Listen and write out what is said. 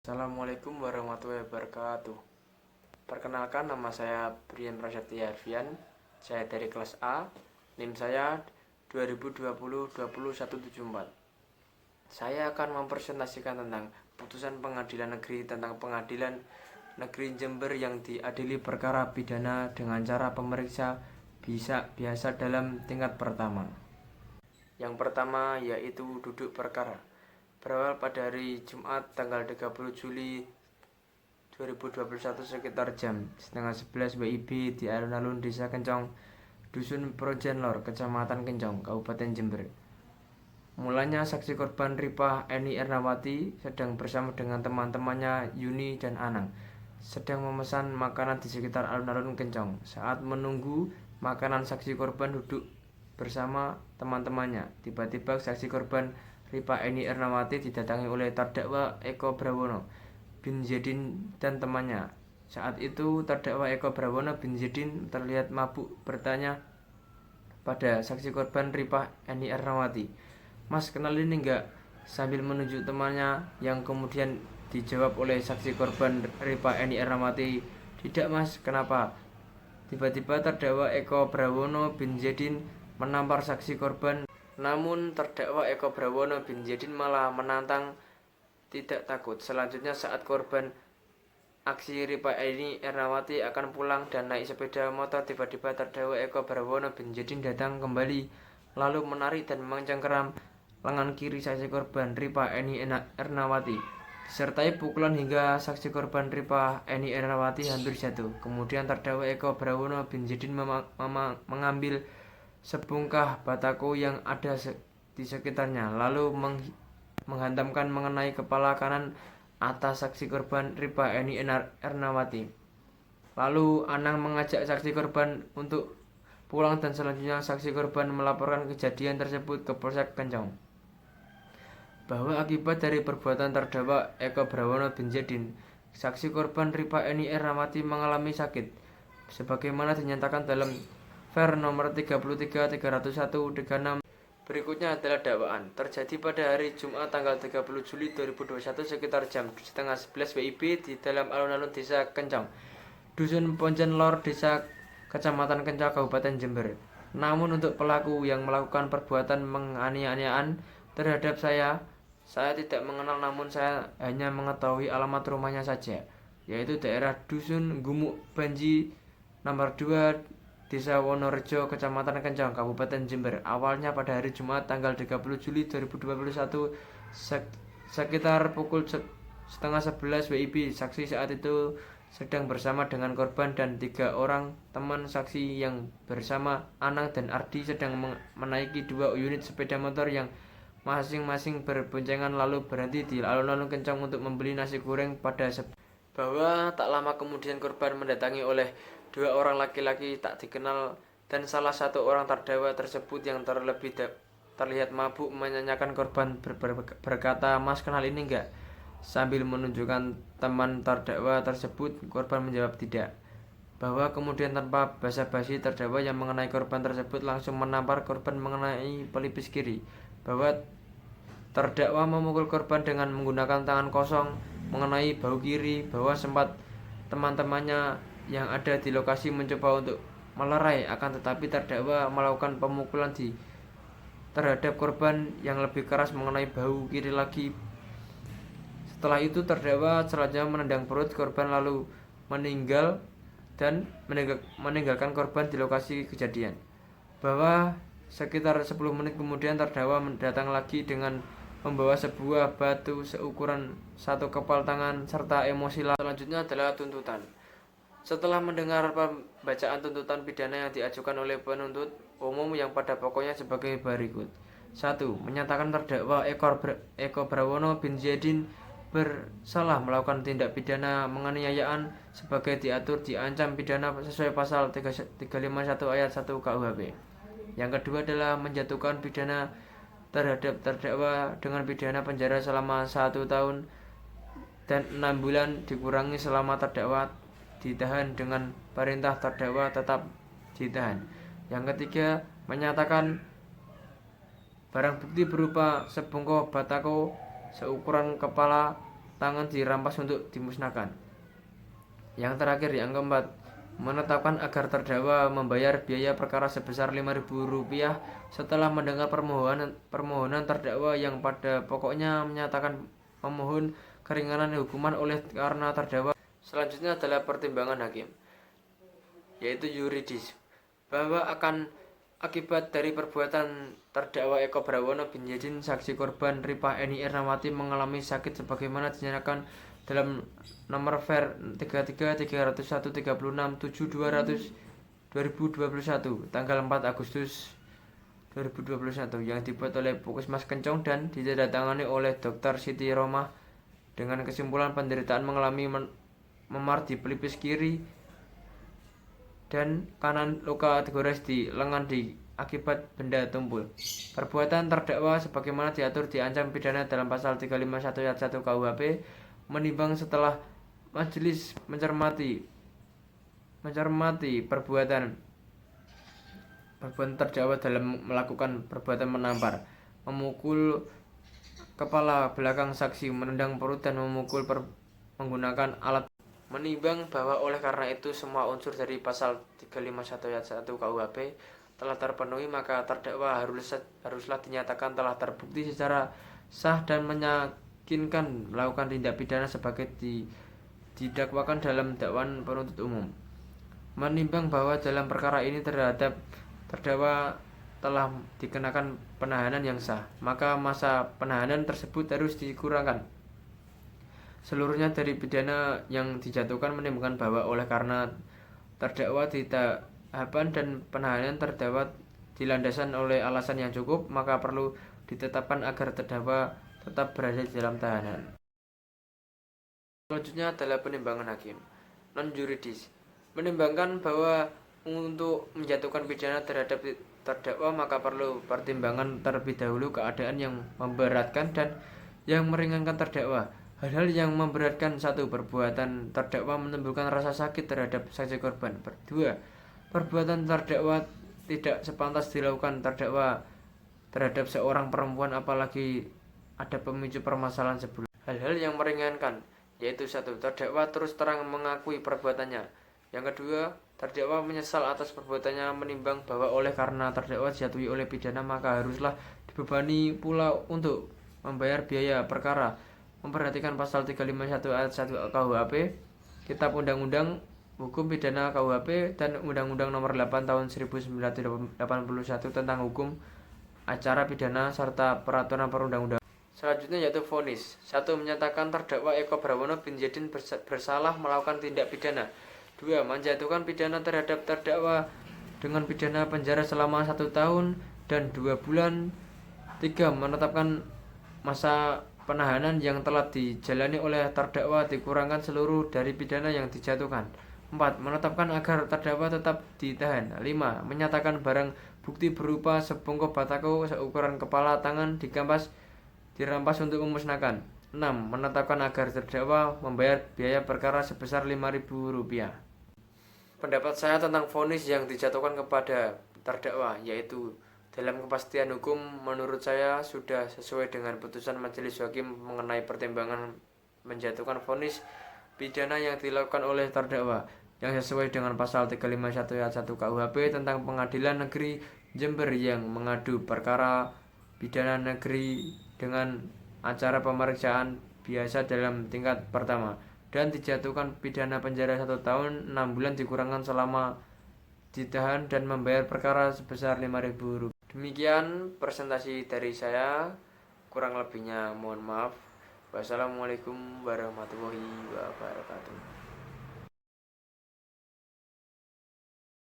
Assalamualaikum warahmatullahi wabarakatuh. Perkenalkan, nama saya Brian Prasetya Arfian. Saya dari kelas A. NIM saya 2020-20174. Saya akan mempresentasikan tentang putusan Pengadilan Negeri tentang Pengadilan Negeri Jember yang diadili perkara pidana dengan cara pemeriksa biasa dalam tingkat pertama. Yang pertama yaitu duduk perkara. Berawal pada hari Jumat tanggal 30 Juli 2021 sekitar jam setengah 11 WIB di alun-alun Desa Kencong, Dusun Projen Lor, Kecamatan Kencong, Kabupaten Jember. Mulanya saksi korban Ripah Eni Ernawati sedang bersama dengan teman-temannya Yuni dan Anang sedang memesan makanan di sekitar alun-alun Kencong. Saat menunggu makanan, saksi korban duduk bersama teman-temannya. Tiba-tiba saksi korban Ripah Eni Ernawati didatangi oleh terdakwa Eko Brawono bin Zedin dan temannya. Saat itu terdakwa Eko Brawono bin Zedin terlihat mabuk bertanya pada saksi korban Ripah Eni Ernawati, "Mas, kenal ini enggak?" sambil menunjuk temannya, yang kemudian dijawab oleh saksi korban Ripah Eni Ernawati, "Tidak, Mas, kenapa?" Tiba-tiba terdakwa Eko Brawono bin Zedin menampar saksi korban. Namun terdakwa Eko Brawono bin Zedin malah menantang tidak takut. Selanjutnya saat korban aksi Ripah Eni Ernawati akan pulang dan naik sepeda motor, tiba-tiba terdakwa Eko Brawono bin Zedin datang kembali lalu menarik dan mencengkeram lengan kiri saksi korban Ripah Eni Ernawati disertai pukulan hingga saksi korban Ripah Eni Ernawati hampir jatuh. Kemudian terdakwa Eko Brawono bin Zedin mengambil sebungkah batako yang ada di sekitarnya lalu menghantamkan mengenai kepala kanan atas saksi korban Ripah Eni Ernawati. Lalu Anang mengajak saksi korban untuk pulang dan selanjutnya saksi korban melaporkan kejadian tersebut ke Polsek Kencong bahwa akibat dari perbuatan terdakwa Eko Brawono bin Zedin, saksi korban Ripah Eni Ernawati mengalami sakit sebagaimana dinyatakan dalam Ver nomor 33-301-36. Berikutnya adalah dakwaan. Terjadi pada hari Jumat tanggal 30 Juli 2021 sekitar jam setengah 11 WIB di dalam alun-alun Desa Kencong, Dusun Ponjen Lor, Desa Kecamatan Kencong, Kabupaten Jember. Namun untuk pelaku yang melakukan perbuatan menganiayaan terhadap saya tidak mengenal, namun saya hanya mengetahui alamat rumahnya saja, yaitu daerah Dusun Gumuk Banji nomor 2, Desa Wonorejo, Kecamatan Kencong, Kabupaten Jember. Awalnya pada hari Jumat tanggal 30 Juli 2021 sekitar pukul setengah 11 WIB, saksi saat itu sedang bersama dengan korban dan 3 orang teman saksi yang bersama Anang dan Ardi sedang menaiki 2 unit sepeda motor yang masing-masing berboncengan lalu berhenti di alun-alun Kencong untuk membeli nasi goreng pada bahwa tak lama kemudian korban mendatangi oleh 2 orang laki-laki tak dikenal dan salah satu orang terdakwa tersebut yang terlihat mabuk menanyakan korban berkata, "Mas, kenal ini enggak?" Sambil menunjukkan teman terdakwa tersebut, korban menjawab tidak. Bahwa kemudian tanpa basa-basi terdakwa yang mengenai korban tersebut langsung menampar korban mengenai pelipis kiri. Bahwa terdakwa memukul korban dengan menggunakan tangan kosong mengenai bahu kiri. Bahwa sempat teman-temannya yang ada di lokasi mencoba untuk melerai, akan tetapi terdakwa melakukan pemukulan terhadap korban yang lebih keras mengenai bahu kiri lagi. Setelah itu terdakwa selanjutnya menendang perut korban lalu meninggal dan meninggalkan korban di lokasi kejadian. Bahwa sekitar 10 menit kemudian terdakwa datang lagi dengan membawa sebuah batu seukuran 1 kepal tangan serta emosi. Selanjutnya adalah tuntutan. Setelah mendengar pembacaan tuntutan pidana yang diajukan oleh penuntut umum yang pada pokoknya sebagai berikut. 1. Menyatakan terdakwa Eko Brawono bin Zedin bersalah melakukan tindak pidana menganiayaan sebagai diatur diancam pidana sesuai pasal 351 ayat 1 KUHP. Yang kedua adalah menjatuhkan pidana terhadap terdakwa dengan pidana penjara selama 1 tahun dan 6 bulan dikurangi selama terdakwa ditahan dengan perintah terdakwa tetap ditahan. Yang ketiga, menyatakan barang bukti berupa sebungkuk batako seukuran kepala tangan dirampas untuk dimusnahkan. Yang terakhir, yang keempat, menetapkan agar terdakwa membayar biaya perkara sebesar Rp5.000 setelah mendengar permohonan terdakwa yang pada pokoknya menyatakan memohon keringanan hukuman oleh karena terdakwa. Selanjutnya adalah pertimbangan hakim, yaitu yuridis, bahwa akan akibat dari perbuatan terdakwa Eko Brawono bin Yedin saksi korban Ripah Eni Ernawati mengalami sakit sebagaimana dinyatakan dalam nomor VER 33-301-36-7-200-2021 tanggal 4 Agustus 2021 yang dibuat oleh Puskesmas Kencong dan ditandatangani oleh Dr. Siti Romah dengan kesimpulan penderitaan mengalami memar di pelipis kiri dan kanan, luka gores di lengan akibat benda tumpul. Perbuatan terdakwa sebagaimana diatur diancam pidana dalam pasal 351 ayat 1 KUHP, menimbang setelah majelis mencermati perbuatan terdakwa dalam melakukan perbuatan menampar, memukul kepala belakang saksi, menendang perut dan memukul menggunakan alat. Menimbang bahwa oleh karena itu semua unsur dari pasal 351 ayat 1 KUHP telah terpenuhi, maka terdakwa haruslah dinyatakan telah terbukti secara sah dan meyakinkan melakukan tindak pidana sebagai didakwakan dalam dakwaan penuntut umum. Menimbang bahwa dalam perkara ini terhadap terdakwa telah dikenakan penahanan yang sah, maka masa penahanan tersebut harus dikurangkan seluruhnya dari pidana yang dijatuhkan. Menimbang bahwa oleh karena terdakwa ditahapan dan penahanan terdakwa dilandaskan oleh alasan yang cukup, maka perlu ditetapkan agar terdakwa tetap berada di dalam tahanan. Selanjutnya adalah penimbangan hakim non yuridis. Menimbangkan bahwa untuk menjatuhkan pidana terhadap terdakwa maka perlu pertimbangan terlebih dahulu keadaan yang memberatkan dan yang meringankan terdakwa. Hal-hal yang memberatkan: 1. Perbuatan terdakwa menimbulkan rasa sakit terhadap saksi korban. 2. Perbuatan terdakwa tidak sepantas dilakukan terdakwa terhadap seorang perempuan apalagi ada pemicu permasalahan sebelumnya. Hal-hal yang meringankan yaitu 1. Terdakwa terus terang mengakui perbuatannya. Yang kedua, terdakwa menyesal atas perbuatannya. Menimbang bahwa oleh karena terdakwa dijatuhi oleh pidana maka haruslah dibebani pula untuk membayar biaya perkara. Memperhatikan pasal 351 ayat 1 KUHP, Kitab Undang-Undang Hukum Pidana KUHP, dan Undang-Undang Nomor 8 Tahun 1981 tentang Hukum Acara Pidana serta Peraturan Perundang-undangan. Selanjutnya yaitu vonis. 1. Menyatakan terdakwa Eko Brawono bin Yedin bersalah melakukan tindak pidana. 2. Menjatuhkan pidana terhadap terdakwa dengan pidana penjara selama 1 tahun dan 2 bulan. 3. Menetapkan masa penahanan yang telah dijalani oleh terdakwa dikurangkan seluruh dari pidana yang dijatuhkan. 4. Menetapkan agar terdakwa tetap ditahan. 5. Menyatakan barang bukti berupa sebongkah batako seukuran kepala tangan dirampas untuk memusnahkan. 6. Menetapkan agar terdakwa membayar biaya perkara sebesar Rp5.000. Pendapat saya tentang vonis yang dijatuhkan kepada terdakwa, yaitu dalam kepastian hukum, menurut saya sudah sesuai dengan putusan majelis hakim mengenai pertimbangan menjatuhkan vonis pidana yang dilakukan oleh terdakwa, yang sesuai dengan pasal 351 ayat 1 KUHP tentang Pengadilan Negeri Jember yang mengadu perkara pidana negeri dengan acara pemeriksaan biasa dalam tingkat pertama dan dijatuhkan pidana penjara 1 tahun 6 bulan dikurangkan selama ditahan dan membayar perkara sebesar Rp5.000. Demikian presentasi dari saya, kurang lebihnya mohon maaf. Wassalamualaikum warahmatullahi wabarakatuh.